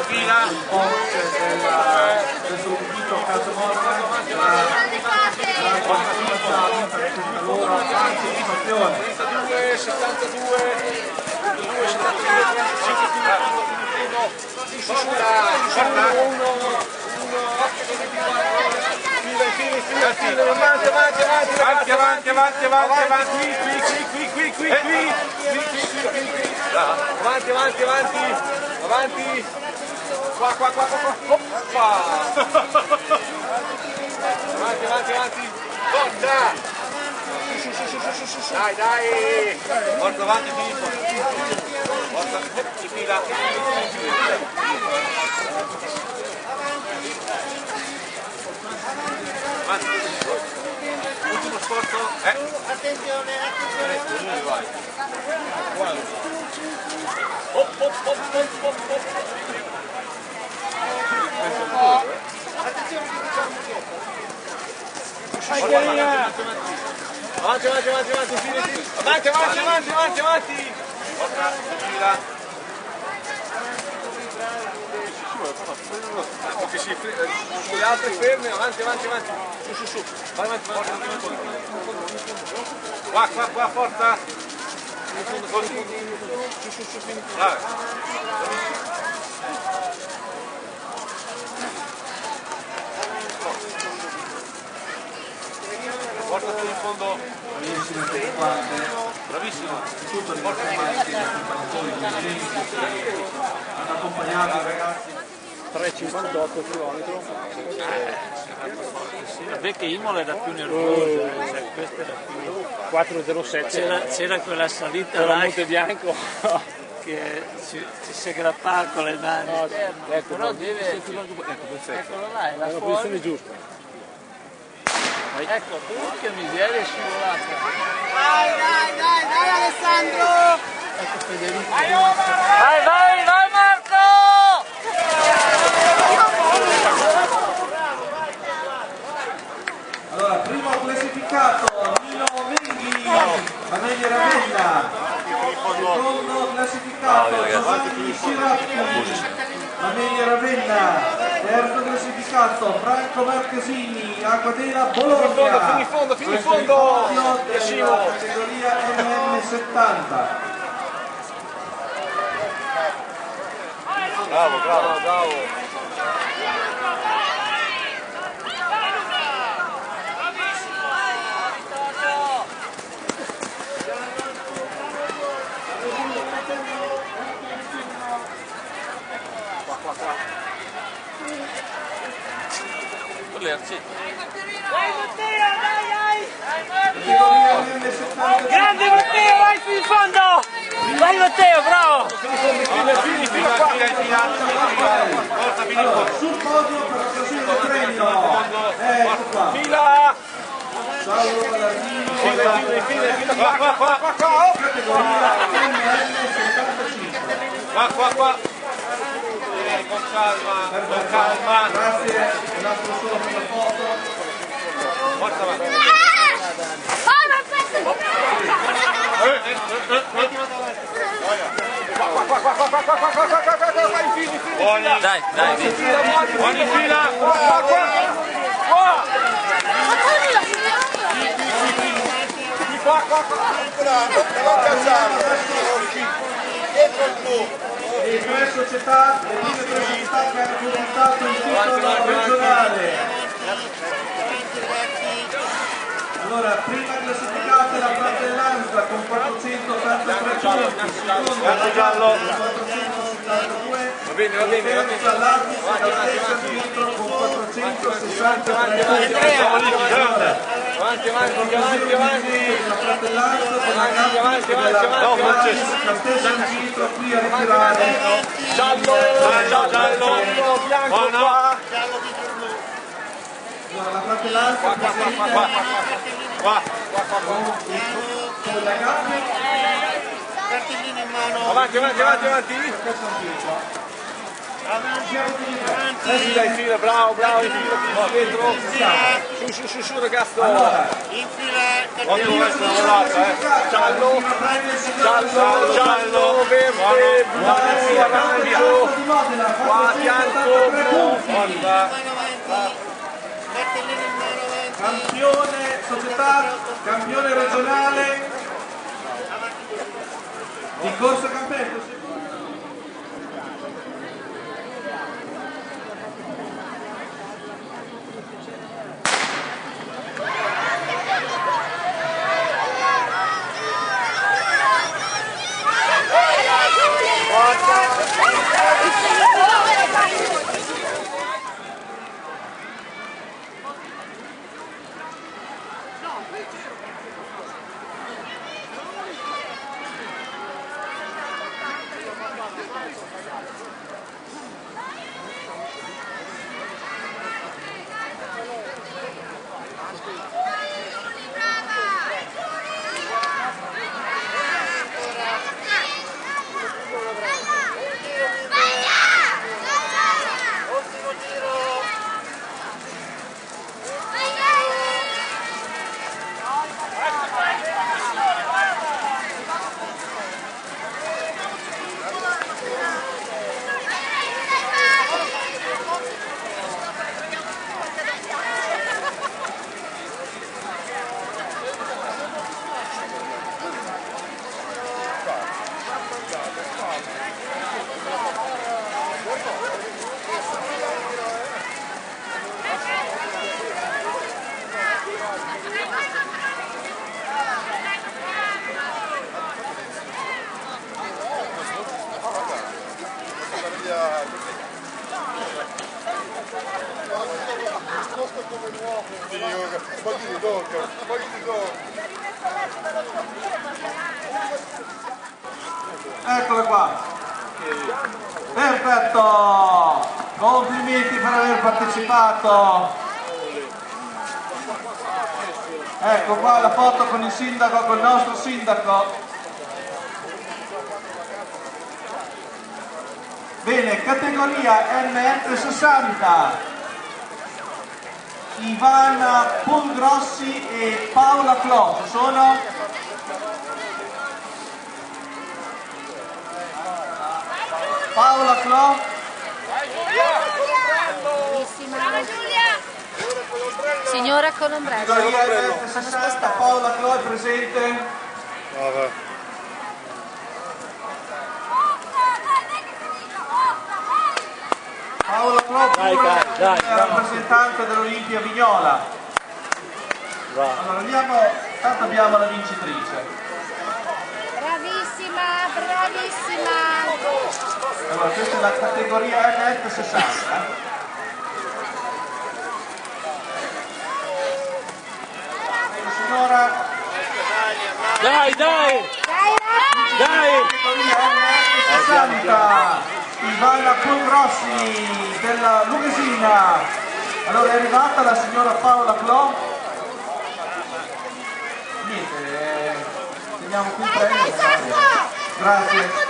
fila. Del sostituto a calcio morto, la loro partecipazione. 32, 72, 72, 73, 35, avanti, qua, hoppa, avanti, forza, dai, forza avanti Filippo, forza, in fila, ultimo sforzo, attenzione, vai. Avanti. Perché si le altre ferme, avanti. Su. Vai avanti. Qua, forza. Su, fini. Porta fino in fondo. Bravissimo attaccante. Bravissimo. Tutto ringraziamenti ai preparatori dirigenti che hanno accompagnato i ragazzi. 3,58 km. Vabbè che Imola era più nervosa, cioè questa era più... 4,07. C'era quella salita Era là Monte Bianco. che ci si aggrappava con le mani. No, ecco, però deve... ecco, perfetto. Eccolo là, è la Nella fuori. posizione giusta. Ecco, che miseria è scivolata. Dai Alessandro! Ecco Federico. Vai Marco! Allora, primo classificato Nino Menghi, Amelia Ravella. Secondo classificato Giovanni Siraffi, Amelia Ravella. Terzo classificato Franco Marchesini, Acquadela Bologna. Fini in fondo. Della categoria MM70. Bravo. Qua. Lerci. Dai Matteo, dai! Categoria MM70. Grande Matteo, vai fino in fondo! Vai Matteo, bravo! Fini qua. Forza, fini Allora, sul podio per l'occasione del premio. Ecco qua. Fila. Salvo Ballardini. Fila. Qua. Categoria MM75. Qua. Con calma. Grazie, un altro solo per la foto. Forza avanti. Dai, Buoni fila. Qua. E tre società, le prime tre società che hanno conquistato il titolo regionale. Allora, prima classificata la Fratellanza con 483 punti, seconda la Gallo con 472, terza l'Artis e la stessa Dimitro con 463 punti. Avanti. La Fratellanza con la Gallo e la stessa Dimitro qui a ritirare. Giallo, bianco qua. Allora, la Fratellanza Qua. con la Gallo. Cartellino in mano! Avanti. Questo è un tiro. Fila in fila, bravo, bravo, in fila, dietro. Su, ragazzo. Ottimo, questa è una volata, Giallo, verde, blu, arancio, qua a fianco, blu, guarda. Campione società, campione regionale di corsa campetto. Eccolo qua, perfetto, complimenti per aver partecipato. Ecco qua la foto con il sindaco, con il nostro sindaco. Bene, categoria MF60, Ivana Pulgrossi e Paola Clo, ci sono? Paola Clo. Brava Giulia! Signora con ombrello. Categoria MF60, Paola Clo è presente. Paola Clo è rappresentante dell'Olimpia Vignola. Allora tanto abbiamo la vincitrice. Bravissima, bravissima! Allora, questa è la categoria MF60. Signora, Dai! categoria MF60, Ivana Pulgrossi della Lughesina. Allora, è arrivata la signora Paola Clo. Niente, teniamo qui il premio. Grazie.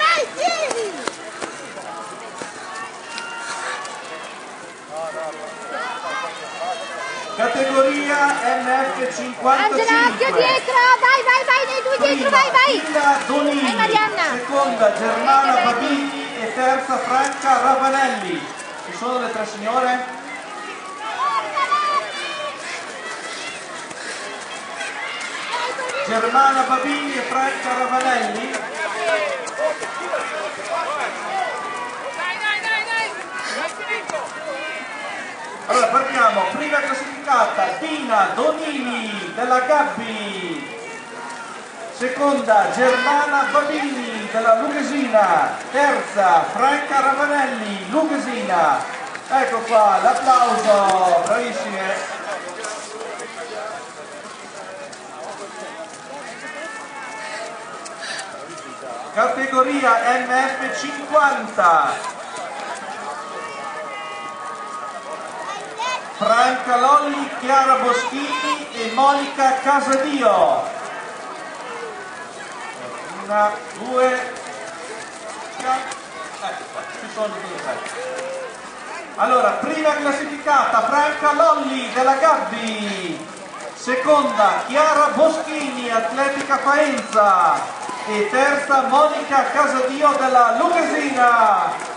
Categoria MF55. Angela, occhio dietro! Vai, nei due dietro, vai! Lina Donini, Vai, Marianna. seconda Germana Babini e terza Franca Ravanelli. Ci sono le tre signore? Germana Babini e Franca Ravanelli? Allora partiamo, prima classificata Dina Donini della Gabbi, seconda Germana Babini della Lughesina, terza Franca Ravanelli, Lughesina. Ecco qua, l'applauso, bravissime. Categoria MF50. Franca Lolli, Chiara Boschini e Monica Casadio. Una, due, ci sono due. Allora, prima classificata Franca Lolli della Gabbi, seconda Chiara Boschini, Atletica Faenza, e terza Monica Casadio della Lucasina.